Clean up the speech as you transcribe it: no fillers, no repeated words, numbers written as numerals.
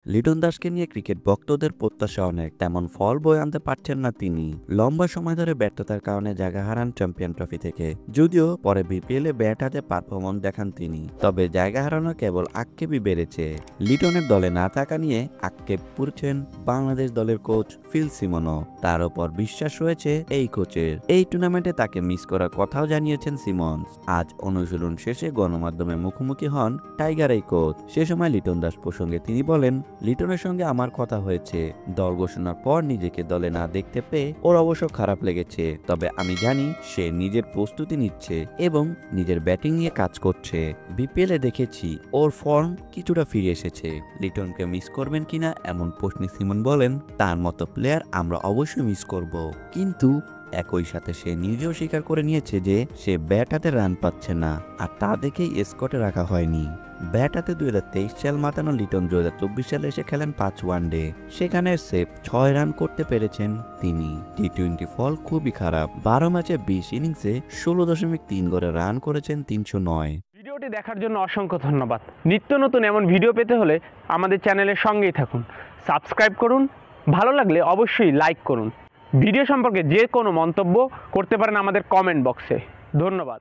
লিটন দাসকে নিয়ে ক্রিকেট ভক্তদের প্রত্যাশা অনেক, তেমন ফল বয়ে আনতে পারছেন না তিনি। লম্বা সময় ধরে ব্যর্থতার কারণে জায়গা হারান চ্যাম্পিয়ন ট্রফি থেকে। যদিও পরে বিপিএলে ব্যাট হাতে পারফরম্যান্স দেখান তিনি, তবে জায়গা হারানো কেবল আক্ষেপই বেড়েছে। লিটনের দলে না থাকা নিয়ে আক্ষেপ করছেন বাংলাদেশ দলের কোচ ফিল সিমনও। তার উপর বিশ্বাস রয়েছে এই কোচের। এই টুর্নামেন্টে তাকে মিস করার কথাও জানিয়েছেন সিমন্স। আজ অনুশীলন শেষে গণমাধ্যমে মুখোমুখি হন টাইগার এই কোচ। সে সময় লিটন দাস প্রসঙ্গে তিনি বলেন, লিটনের সঙ্গে আমার কথা হয়েছে। দল ঘোষণার পর নিজেকে দলে না দেখতে পেয়ে ওর অবশ্য খারাপ লেগেছে, তবে আমি জানি সে নিজের প্রস্তুতি নিচ্ছে এবং নিজের ব্যাটিং নিয়ে কাজ করছে। বিপিএলে দেখেছি ওর ফর্ম কিছুটা ফিরে এসেছে। লিটনকে মিস করবেন কিনা এমন প্রশ্নে সিমন বলেন, তার মতো প্লেয়ার আমরা অবশ্যই মিস করব, কিন্তু একই সাথে সে নিজেও স্বীকার করে নিয়েছে যে সে ব্যাট হাতে রান পাচ্ছে না, আর তা দেখেই স্কোয়াডে রাখা হয়নি। ব্যাট হাতে 2023 সাল মাতানো লিটন 2024 সালে এসে খেলেন 5 ওয়ানডে, সেখানে সেফ 6 রান করতে পেরেছেন তিনি। টি-20 ফল খুবই খারাপ, 12 ম্যাচে 20 ইনিংসে 16.3 করে রান করেছেন 309। ভিডিওটি দেখার জন্য অসংখ্য ধন্যবাদ। নিত্য নতুন এমন ভিডিও পেতে হলে আমাদের চ্যানেলের সঙ্গেই থাকুন, সাবস্ক্রাইব করুন, ভালো লাগলে অবশ্যই লাইক করুন। ভিডিও সম্পর্কে যে কোনো মন্তব্য করতে পারেন আমাদের কমেন্ট বক্সে। ধন্যবাদ।